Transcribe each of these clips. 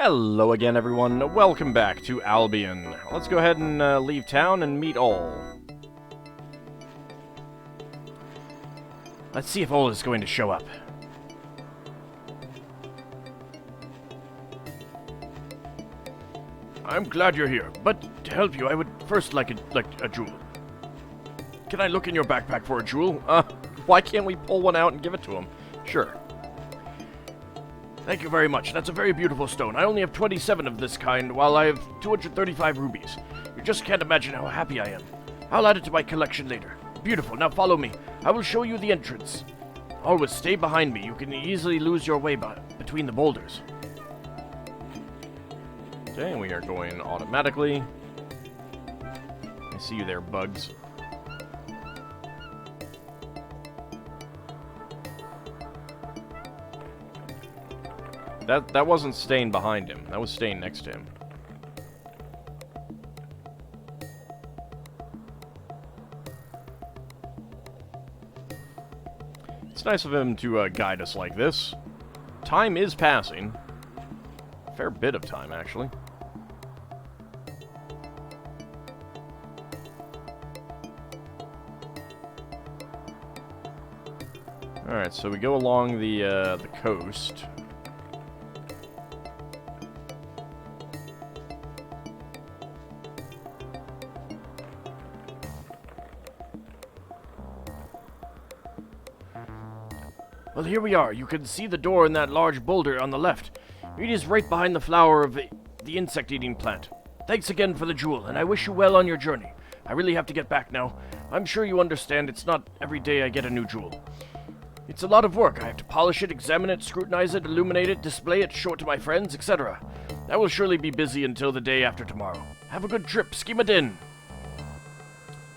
Hello again, everyone. Welcome back to Albion. Let's go ahead and leave town and meet Ol. Let's see if Ol is going to show up. I'm glad you're here, but to help you, I would first like a jewel. Can I look in your backpack for a jewel? Why can't we pull one out and give it to him? Sure. Thank you very much. That's a very beautiful stone. I only have 27 of this kind, while I have 235 rubies. You just can't imagine how happy I am. I'll add it to my collection later. Beautiful. Now follow me. I will show you the entrance. Always stay behind me. You can easily lose your way between the boulders. Okay, we are going automatically. I see you there, bugs. That wasn't staying behind him. That was staying next to him. It's nice of him to guide us like this. Time is passing. A fair bit of time, actually. Alright, so we go along the coast. Well, here we are. You can see the door in that large boulder on the left. It is right behind the flower of the insect-eating plant. Thanks again for the jewel, and I wish you well on your journey. I really have to get back now. I'm sure you understand it's not every day I get a new jewel. It's a lot of work. I have to polish it, examine it, scrutinize it, illuminate it, display it, show it to my friends, etc. I will surely be busy until the day after tomorrow. Have a good trip. Schema din.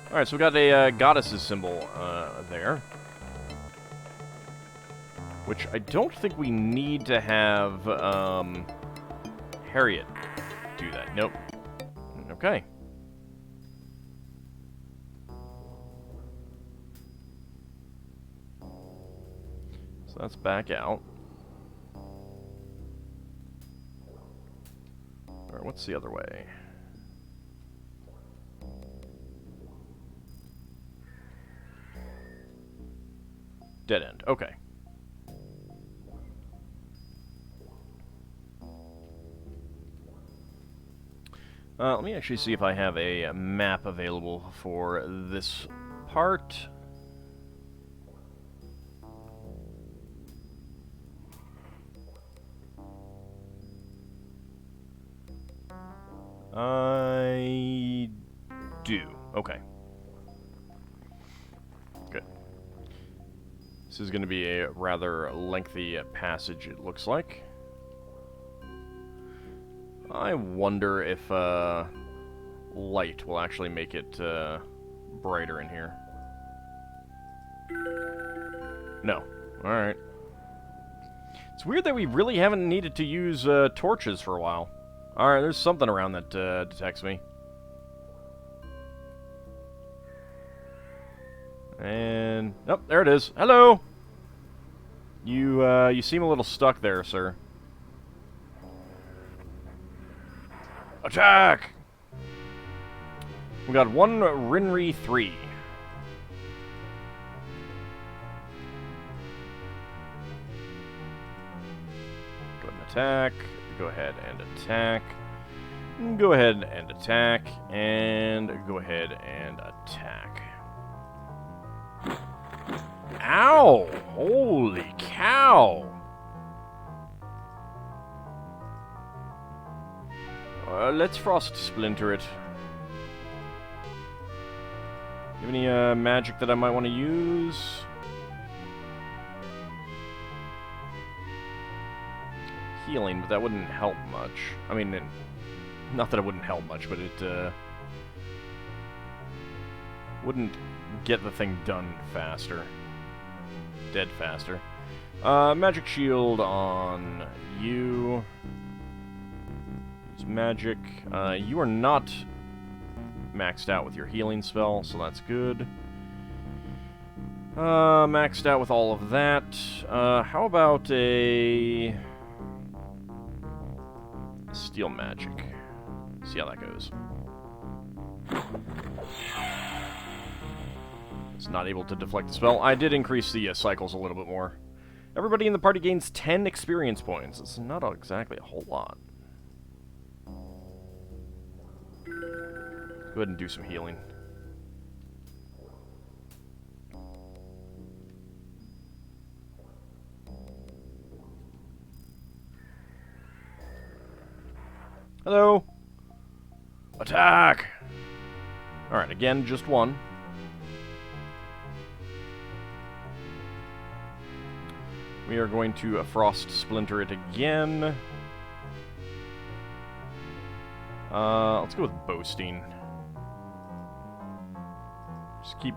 Alright, so we got a goddess's symbol there. Which I don't think we need to have, Harriet do that. Nope. Okay. So that's back out. Alright, what's the other way? Dead end. Okay. Let me actually see if I have a map available for this part. I do. Okay. Good. This is going to be a rather lengthy passage, it looks like. I wonder if light will actually make it brighter in here. No. Alright. It's weird that we really haven't needed to use torches for a while. Alright, there's something around that detects me. And... oh, there it is. Hello! You seem a little stuck there, sir. Attack! We got one Rinri 3. Go ahead and attack. Go ahead and attack. Go ahead and attack. And go ahead and attack. Ow! Holy cow! Let's Frost Splinter it. You have any magic that I might want to use? Healing, but that wouldn't help much. I mean, not that it wouldn't help much, but it wouldn't get the thing done faster. Dead faster. Magic shield on you. Magic. You are not maxed out with your healing spell, so that's good. Maxed out with all of that. How about a... Steel magic. See how that goes. It's not able to deflect the spell. I did increase the cycles a little bit more. Everybody in the party gains 10 experience points. It's not exactly a whole lot. Go ahead and do some healing. Hello. Attack! Alright, again, just one. We are going to Frost Splinter it again. Let's go with Boasting. Just keep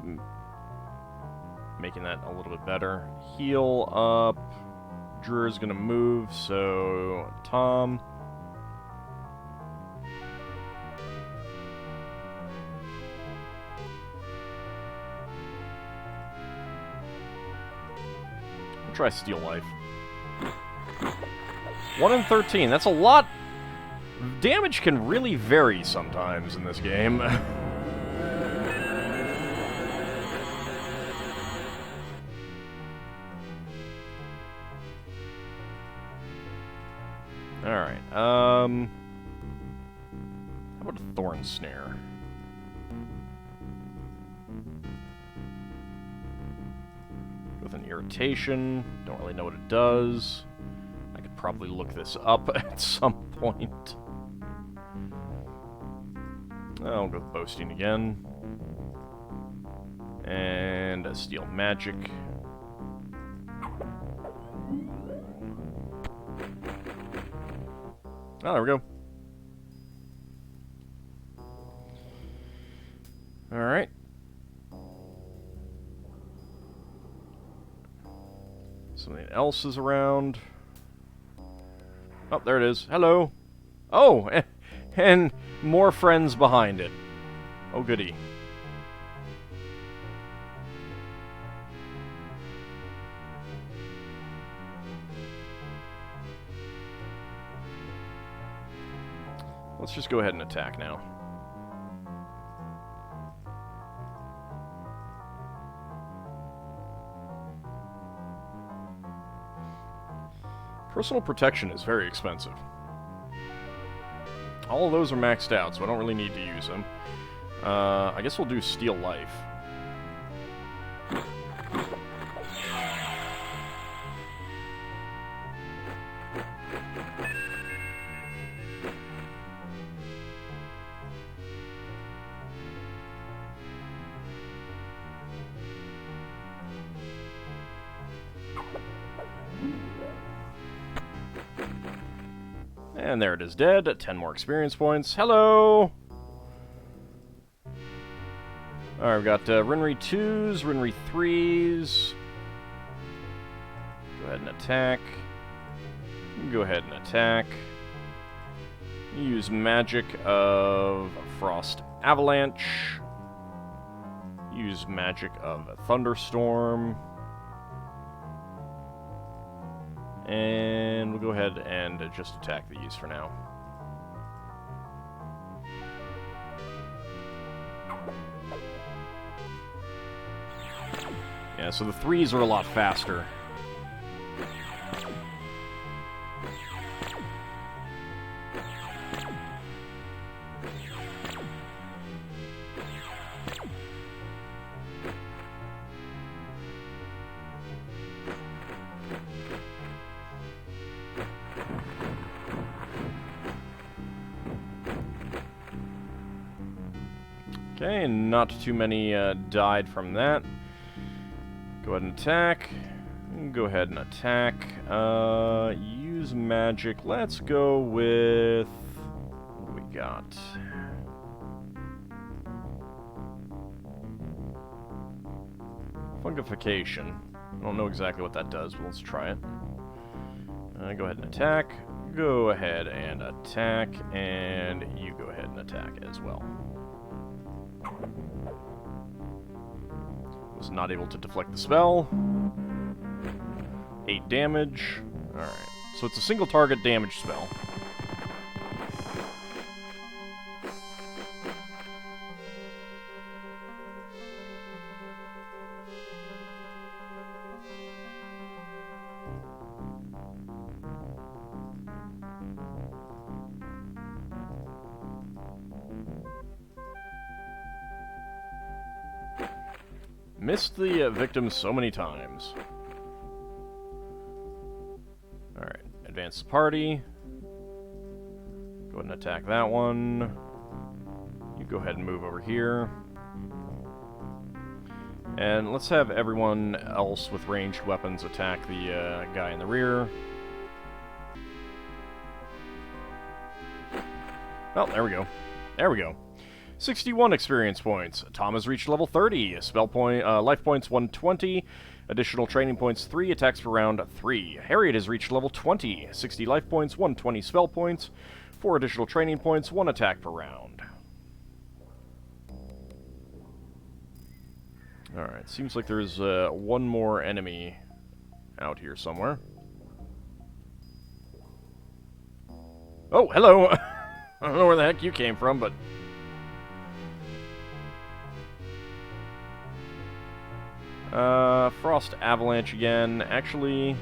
making that a little bit better. Heal up. Drew is going to move, so Tom. Try Steal Life. 1 in 13. That's a lot. Damage can really vary sometimes in this game. Alright, how about a Thorn Snare? With an Irritation. Don't really know what it does. I could probably look this up at some point. I'll go with Boasting again. And a Steel Magic. Oh, there we go. Alright. Something else is around. Oh, there it is. Hello. Oh, and more friends behind it. Oh, goody. Let's just go ahead and attack now. Personal protection is very expensive. All of those are maxed out, so I don't really need to use them. I guess we'll do Steal Life. And there it is dead. 10 more experience points. Hello! Alright, we've got Rinri 2s, Rinri 3s. Go ahead and attack. Go ahead and attack. Use magic of Frost Avalanche. Use magic of Thunderstorm. And we'll go ahead and just attack these for now. Yeah, so the 3s are a lot faster. Okay, not too many died from that. Go ahead and attack. Go ahead and attack. Use magic. Let's go with... what do we got? Fungification. I don't know exactly what that does, but let's try it. Go ahead and attack. Go ahead and attack. And you go ahead and attack as well. Was not able to deflect the spell. 8 damage. Alright. So it's a single target damage spell. Missed the victim so many times. Alright, advance the party. Go ahead and attack that one. You go ahead and move over here. And let's have everyone else with ranged weapons attack the guy in the rear. Oh, there we go. There we go. 61 experience points. Tom has reached level 30. Spell point, life points 120. Additional training points 3. Attacks per round 3. Harriet has reached level 20. 60 life points, 120 spell points, 4 additional training points, 1 attack per round. Alright, seems like there's one more enemy out here somewhere. Oh, hello! I don't know where the heck you came from, but... Frost Avalanche again. Actually...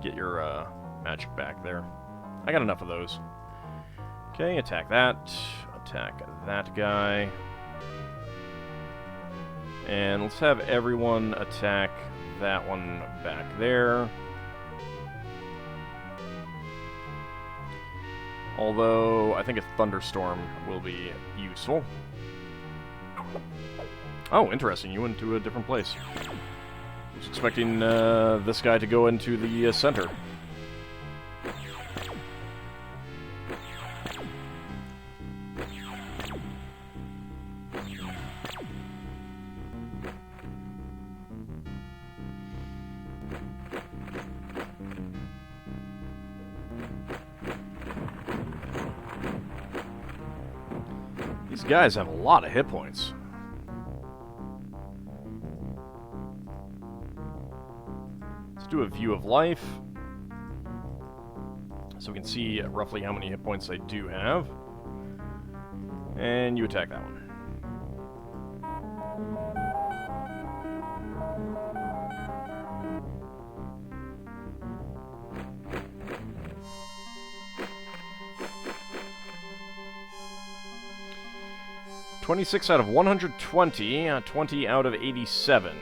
get your, magic back there. I got enough of those. Okay, attack that. Attack that guy. And let's have everyone attack that one back there. Although, I think a thunderstorm will be useful. Oh, interesting. You went to a different place. I was expecting this guy to go into the center. These guys have a lot of hit points. Let's do a view of life, so we can see roughly how many hit points they do have. And you attack that one. "26 out of 120, 20 out of 87.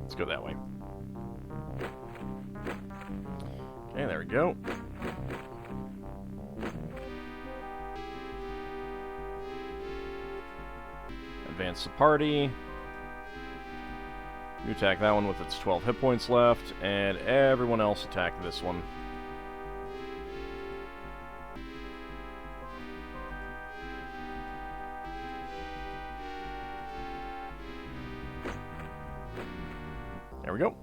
Let's go that way. Okay, there we go. Advance the party. You attack that one with its 12 hit points left, and everyone else attack this one. There we go.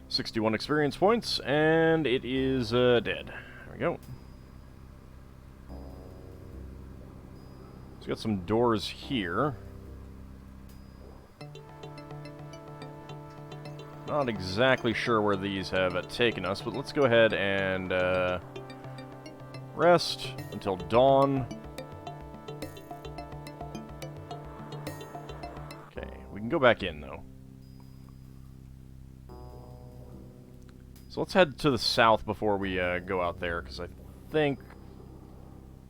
61 experience points, and it is dead. There we go. So we got some doors here. Not exactly sure where these have taken us, but let's go ahead and rest until dawn. Okay, we can go back in, though. So let's head to the south before we go out there, because I think...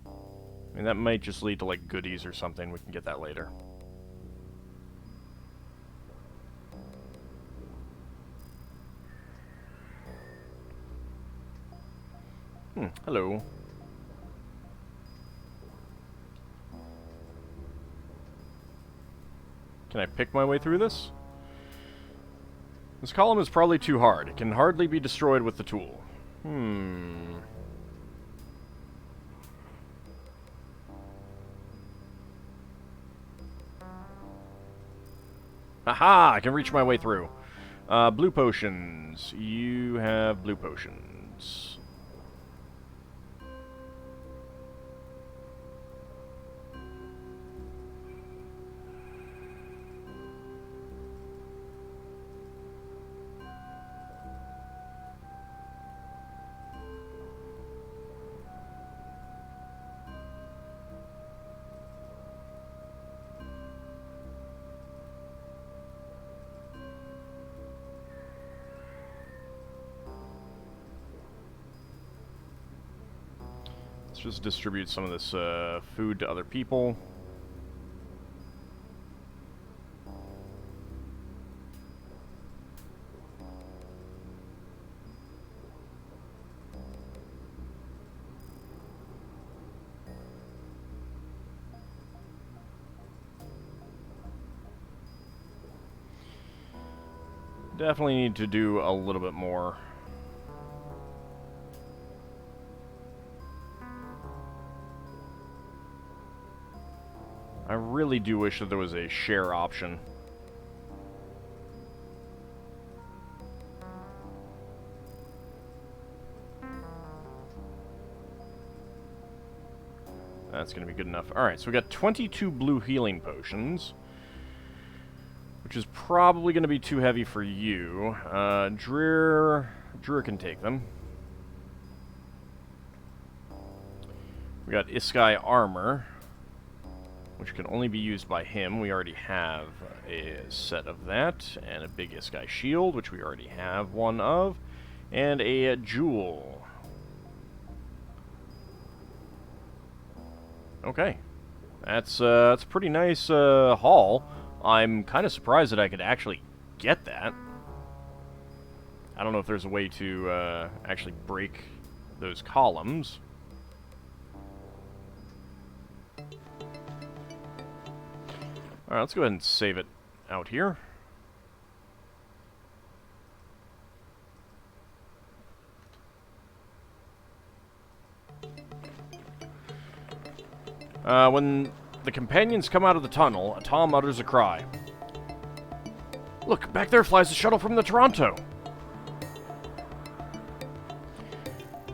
I mean, that might just lead to, like, goodies or something. We can get that later. Hello. Can I pick my way through this? This column is probably too hard. It can hardly be destroyed with the tool. Aha! I can reach my way through. Blue potions. You have blue potions. Let's just distribute some of this food to other people. Definitely need to do a little bit more. I really do wish that there was a share option. That's going to be good enough. Alright, so we got 22 blue healing potions, which is probably going to be too heavy for you. Dreer can take them. We got Iskai armor, which can only be used by him. We already have a set of that, and a big Iskai shield, which we already have one of, and a jewel. Okay, that's a pretty nice haul. I'm kind of surprised that I could actually get that. I don't know if there's a way to actually break those columns. Alright, let's go ahead and save it out here. When the companions come out of the tunnel, Tom utters a cry. Look, back there flies the shuttle from the Toronto.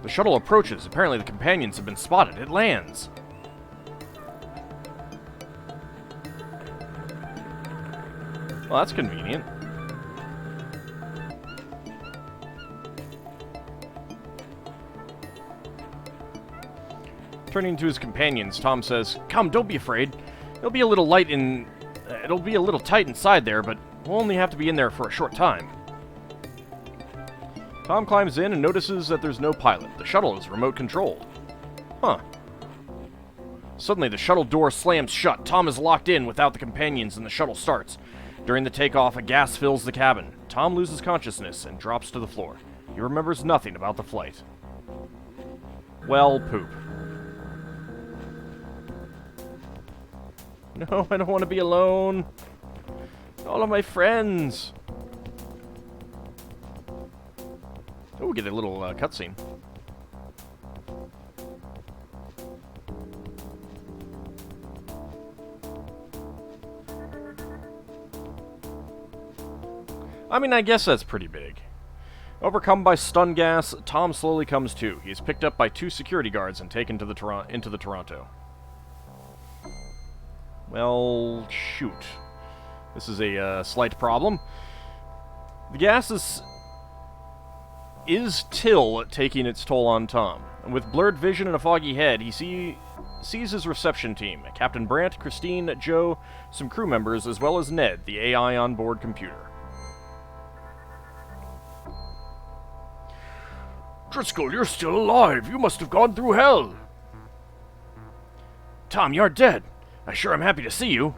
The shuttle approaches. Apparently the companions have been spotted. It lands. Well, that's convenient. Turning to his companions, Tom says, "Come, don't be afraid. It'll be a little tight inside there, but we'll only have to be in there for a short time." Tom climbs in and notices that there's no pilot. The shuttle is remote controlled. Huh. Suddenly, the shuttle door slams shut. Tom is locked in without the companions, and the shuttle starts. During the takeoff, a gas fills the cabin. Tom loses consciousness and drops to the floor. He remembers nothing about the flight. Well, poop. No, I don't want to be alone. All of my friends. Oh, we get a little cutscene. I mean, I guess that's pretty big. Overcome by stun gas, Tom slowly comes to. He is picked up by 2 security guards and taken to into the Toronto. Well, shoot. This is a slight problem. The gas is Till taking its toll on Tom. And with blurred vision and a foggy head, he sees his reception team. Captain Brandt, Christine, Joe, some crew members, as well as Ned, the AI on board computer. Driscoll, you're still alive. You must have gone through hell. Tom, you're dead. I sure am happy to see you.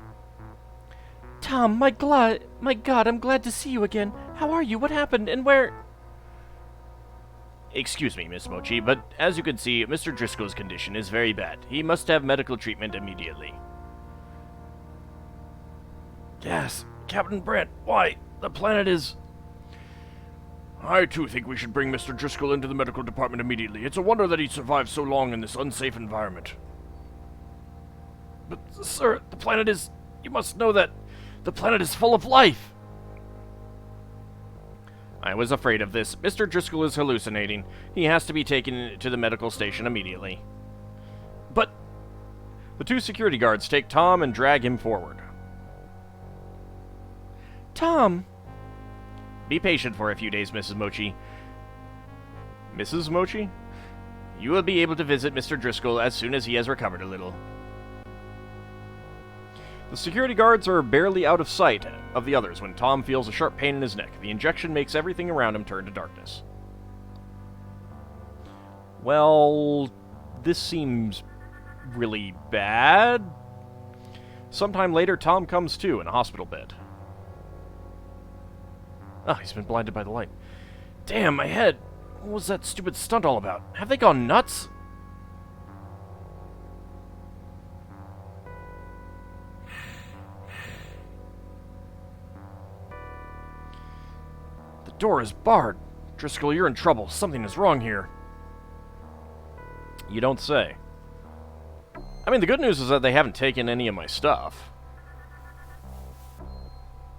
Tom, my God, I'm glad to see you again. How are you? What happened? And where... Excuse me, Miss Mochi, but as you can see, Mr. Driscoll's condition is very bad. He must have medical treatment immediately. Yes, Captain Brent, why, the planet is... I too think we should bring Mr. Driscoll into the medical department immediately. It's a wonder that he survived so long in this unsafe environment. But, sir, the planet is... You must know that the planet is full of life. I was afraid of this. Mr. Driscoll is hallucinating. He has to be taken to the medical station immediately. But... The 2 security guards take Tom and drag him forward. Tom! Be patient for a few days, Mrs. Mochi. Mrs. Mochi? You will be able to visit Mr. Driscoll as soon as he has recovered a little. The security guards are barely out of sight of the others when Tom feels a sharp pain in his neck. The injection makes everything around him turn to darkness. Well, this seems really bad. Sometime later, Tom comes to in a hospital bed. Ah, he's been blinded by the light. Damn, my head! What was that stupid stunt all about? Have they gone nuts? The door is barred. Driscoll, you're in trouble. Something is wrong here. You don't say. I mean, the good news is that they haven't taken any of my stuff.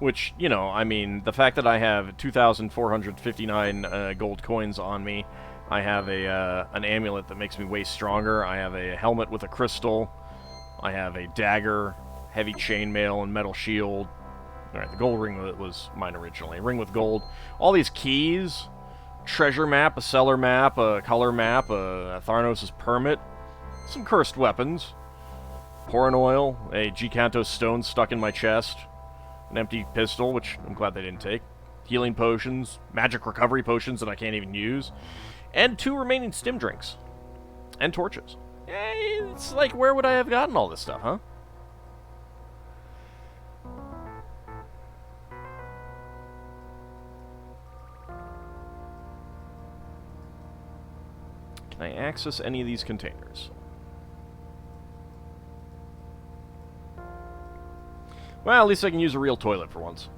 Which, you know, I mean, the fact that I have 2,459 gold coins on me, I have an amulet that makes me way stronger, I have a helmet with a crystal, I have a dagger, heavy chainmail, and metal shield. Alright, the gold ring was mine originally. Ring with gold. All these keys, treasure map, a cellar map, a color map, a Tharnos' permit, some cursed weapons, pouring oil, a Gikanto stone stuck in my chest, an empty pistol, which I'm glad they didn't take, healing potions, magic recovery potions that I can't even use, and 2 remaining stim drinks, and torches. It's like, where would I have gotten all this stuff, huh? Can I access any of these containers? Well, at least I can use a real toilet for once.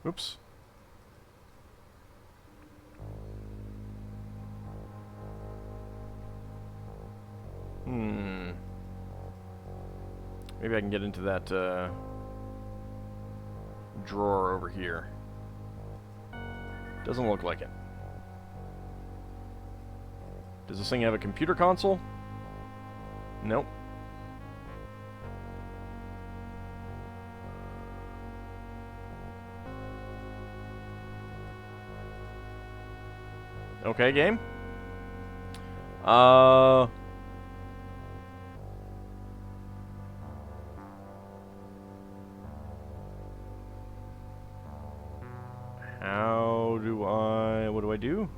Oops. Maybe I can get into that drawer over here. Doesn't look like it. Does this thing have a computer console? Nope. Okay, game. How do I... what do I do?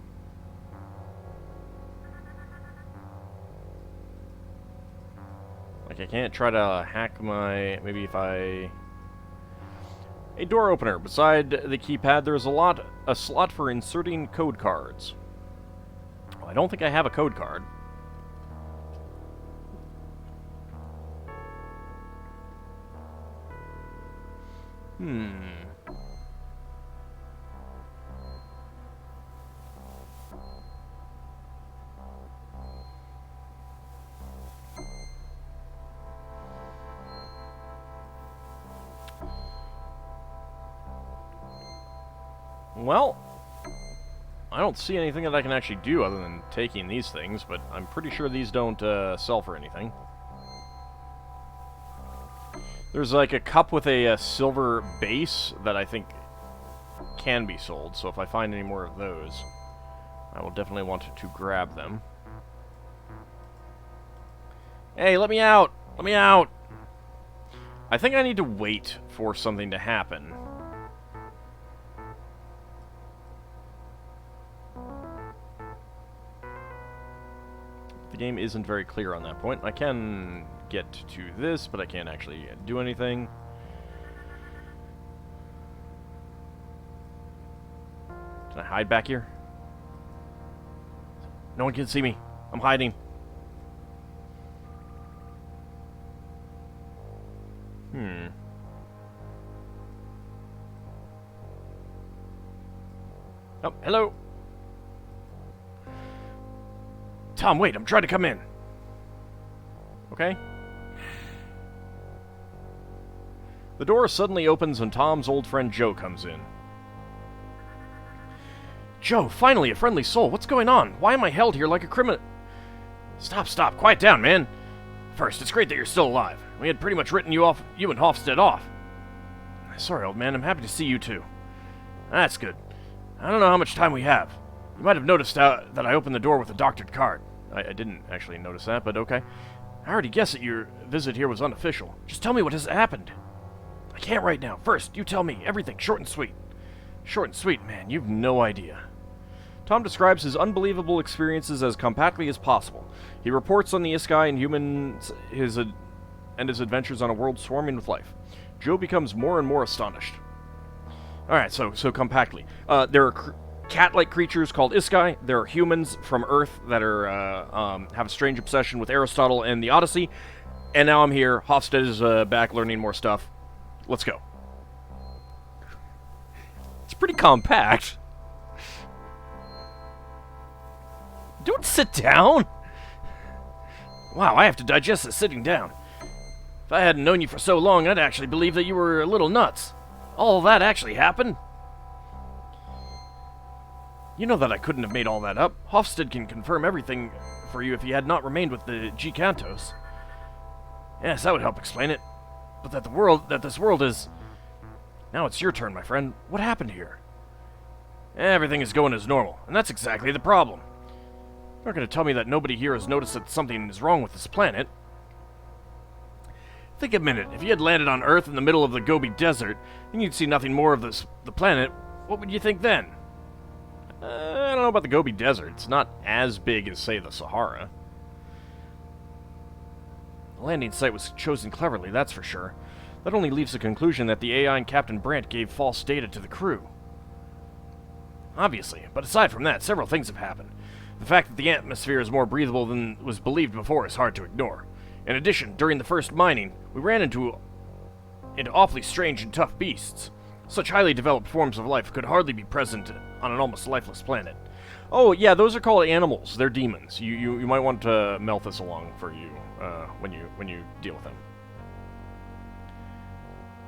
Like, I can't try to hack my... maybe if I... A door opener. Beside the keypad, there's a slot for inserting code cards. Well, I don't think I have a code card. Well, I don't see anything that I can actually do other than taking these things, but I'm pretty sure these don't sell for anything. There's like a cup with a silver base that I think can be sold, so if I find any more of those, I will definitely want to grab them. Hey, let me out! Let me out! I think I need to wait for something to happen. The game isn't very clear on that point. I can get to this, but I can't actually do anything. Can I hide back here? No one can see me. I'm hiding. Oh, hello. Tom, wait, I'm trying to come in. Okay. The door suddenly opens and Tom's old friend Joe comes in. Joe, finally, a friendly soul. What's going on? Why am I held here like a criminal? Stop. Quiet down, man. First, it's great that you're still alive. We had pretty much written you and Hofstede off. Sorry, old man. I'm happy to see you, too. That's good. I don't know how much time we have. You might have noticed that I opened the door with a doctored card. I didn't actually notice that, but okay. I already guessed that your visit here was unofficial. Just tell me what has happened. I can't right now. First, you tell me everything, short and sweet. Short and sweet, man. You've no idea. Tom describes his unbelievable experiences as compactly as possible. He reports on the Iskai and humans, his adventures on a world swarming with life. Joe becomes more and more astonished. Alright, so compactly. There are cat-like creatures called Iskai. There are humans from Earth that are have a strange obsession with Aristotle and the Odyssey. And now I'm here. Hofstede is back learning more stuff. Let's go. It's pretty compact. Don't sit down. Wow, I have to digest this sitting down. If I hadn't known you for so long, I'd actually believe that you were a little nuts. All that actually happened? You know that I couldn't have made all that up. Hofstede can confirm everything for you if he had not remained with the G Cantos. Yes, that would help explain it. But that this world is... Now it's your turn, my friend. What happened here? Everything is going as normal, and that's exactly the problem. You're not going to tell me that nobody here has noticed that something is wrong with this planet. Think a minute. If you had landed on Earth in the middle of the Gobi Desert, and you'd see nothing more of the planet, what would you think then? I don't know about the Gobi Desert. It's not as big as, say, the Sahara. The landing site was chosen cleverly, that's for sure. That only leaves the conclusion that the AI and Captain Brandt gave false data to the crew. Obviously, but aside from that, several things have happened. The fact that the atmosphere is more breathable than was believed before is hard to ignore. In addition, during the first mining, we ran into awfully strange and tough beasts. Such highly developed forms of life could hardly be present on an almost lifeless planet. Oh, yeah, those are called animals. They're demons. You might want to melt this along for you when you deal with them.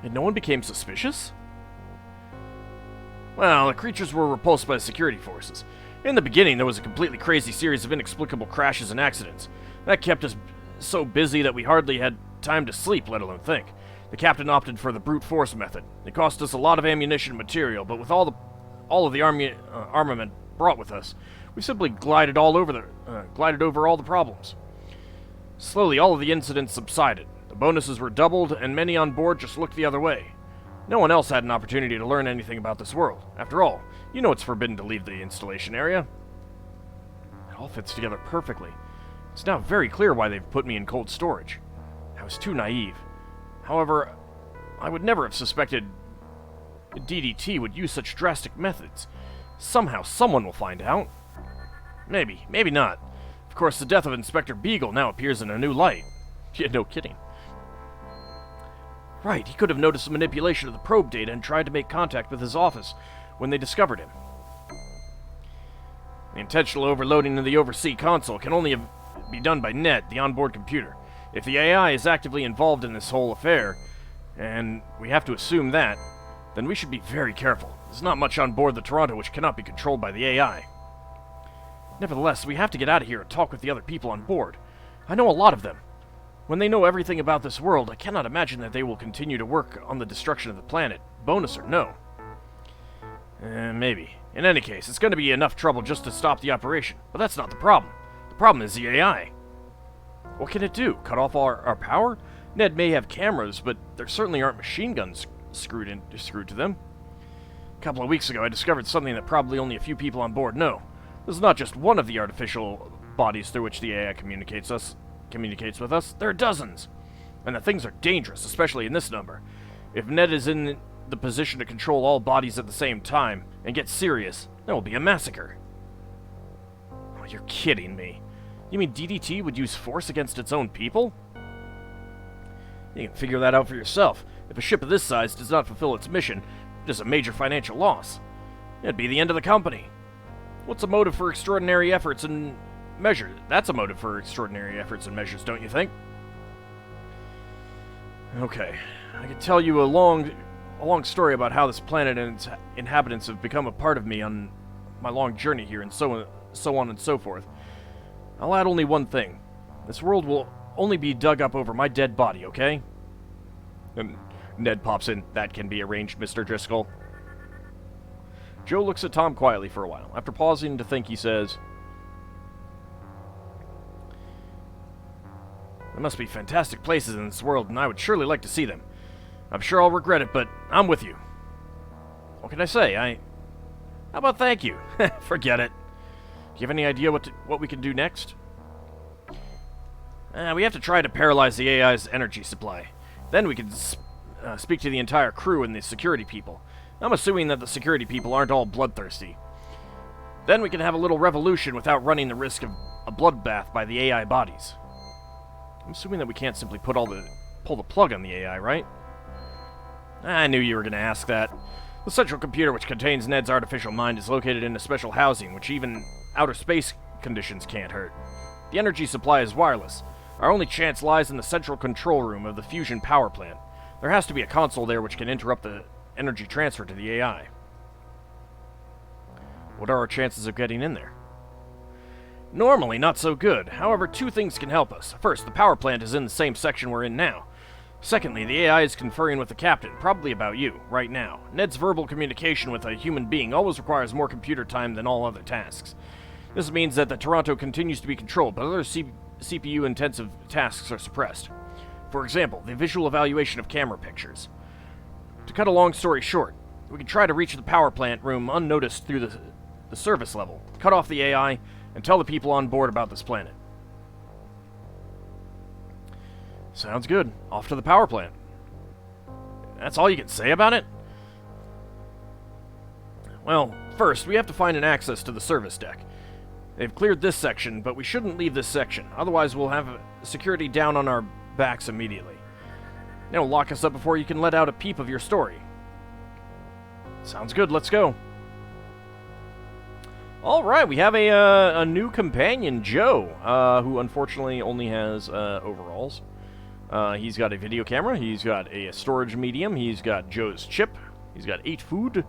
And no one became suspicious? Well, the creatures were repulsed by the security forces. In the beginning, there was a completely crazy series of inexplicable crashes and accidents. That kept us so busy that we hardly had time to sleep, let alone think. The captain opted for the brute force method. It cost us a lot of ammunition and material, but with all of the armament brought with us, we simply glided over all the problems. Slowly, all of the incidents subsided. The bonuses were doubled, and many on board just looked the other way. No one else had an opportunity to learn anything about this world. After all, you know it's forbidden to leave the installation area. It all fits together perfectly. It's now very clear why they've put me in cold storage. I was too naive. However, I would never have suspected DDT would use such drastic methods. Somehow, someone will find out. Maybe, maybe not. Of course, the death of Inspector Beagle now appears in a new light. Yeah, no kidding. Right, he could have noticed the manipulation of the probe data and tried to make contact with his office when they discovered him. The intentional overloading of the oversea console can only be done by Ned, the onboard computer. If the AI is actively involved in this whole affair, and we have to assume that, then we should be very careful. There's not much on board the Toronto which cannot be controlled by the AI. Nevertheless, we have to get out of here and talk with the other people on board. I know a lot of them. When they know everything about this world, I cannot imagine that they will continue to work on the destruction of the planet, bonus or no. Maybe. In any case, it's going to be enough trouble just to stop the operation, but that's not the problem. The problem is the AI. What can it do? Cut off our power? Ned may have cameras, but there certainly aren't machine guns screwed to them. A couple of weeks ago, I discovered something that probably only a few people on board know. This is not just one of the artificial bodies through which the AI communicates with us. There are dozens. And the things are dangerous, especially in this number. If Ned is in the position to control all bodies at the same time and gets serious, there will be a massacre. Oh, you're kidding me. You mean DDT would use force against its own people? You can figure that out for yourself. If a ship of this size does not fulfill its mission, it is a major financial loss. It'd be the end of the company. What's a motive for extraordinary efforts and measures? That's a motive for extraordinary efforts and measures, don't you think? Okay, I could tell you a long story about how this planet and its inhabitants have become a part of me on my long journey here, and so on and so forth. I'll add only one thing. This world will only be dug up over my dead body, okay? And Ned pops in. That can be arranged, Mr. Driscoll. Joe looks at Tom quietly for a while. After pausing to think, he says, there must be fantastic places in this world, and I would surely like to see them. I'm sure I'll regret it, but I'm with you. What can I say? How about thank you? Forget it. you have any idea what we can do next? We have to try to paralyze the AI's energy supply. Then we can speak to the entire crew and the security people. I'm assuming that the security people aren't all bloodthirsty. Then we can have a little revolution without running the risk of a bloodbath by the AI bodies. I'm assuming that we can't simply pull the plug on the AI, right? I knew you were going to ask that. The central computer which contains Ned's artificial mind is located in a special housing which even outer space conditions can't hurt. The energy supply is wireless. Our only chance lies in the central control room of the fusion power plant. There has to be a console there which can interrupt the energy transfer to the AI. What are our chances of getting in there? Normally, not so good. However, two things can help us. First, the power plant is in the same section we're in now. Secondly, the AI is conferring with the captain, probably about you, right now. Ned's verbal communication with a human being always requires more computer time than all other tasks. This means that the Toronto continues to be controlled, but other CPU-intensive tasks are suppressed. For example, the visual evaluation of camera pictures. To cut a long story short, we can try to reach the power plant room unnoticed through the service level, cut off the AI, and tell the people on board about this planet. Sounds good. Off to the power plant. That's all you can say about it? Well, first, we have to find an access to the service deck. They've cleared this section, but we shouldn't leave this section. Otherwise, we'll have security down on our backs immediately. They'll lock us up before you can let out a peep of your story. Sounds good. Let's go. Alright, we have a new companion, Joe, who unfortunately only has overalls. He's got a video camera, he's got a storage medium, he's got Joe's chip, he's got 8 food.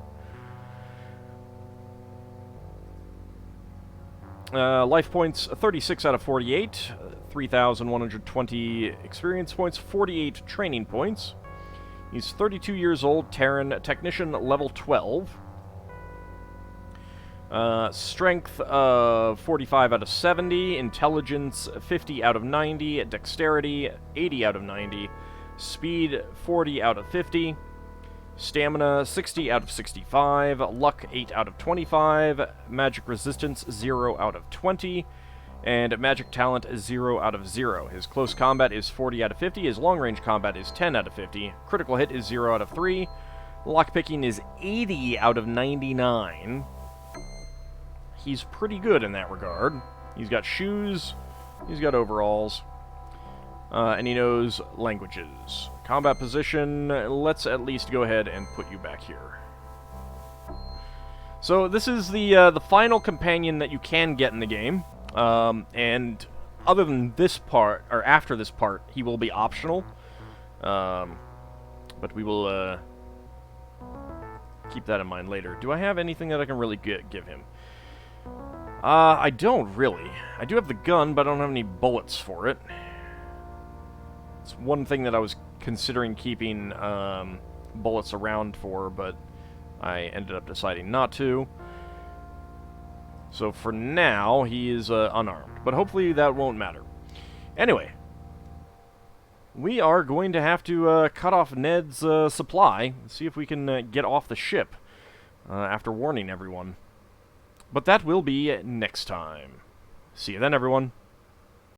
Life points, 36 out of 48, 3,120 experience points, 48 training points. He's 32 years old, Terran, technician, level 12. Strength of 45 out of 70, intelligence 50 out of 90, dexterity 80 out of 90, speed 40 out of 50, stamina 60 out of 65, luck 8 out of 25, magic resistance 0 out of 20, and magic talent is 0 out of 0. His close combat is 40 out of 50, his long range combat is 10 out of 50, critical hit is 0 out of 3, lockpicking is 80 out of 99. He's pretty good in that regard. He's got shoes, he's got overalls, and he knows languages. Combat position, let's at least go ahead and put you back here. So this is the final companion that you can get in the game, and other than this part, or after this part, he will be optional, but we will keep that in mind later. Do I have anything that I can really give him? I don't really. I do have the gun, but I don't have any bullets for it. It's one thing that I was considering keeping bullets around for, but I ended up deciding not to. So for now, he is unarmed, but hopefully that won't matter. Anyway, we are going to have to cut off Ned's supply, see if we can get off the ship after warning everyone. But that will be next time. See you then, everyone.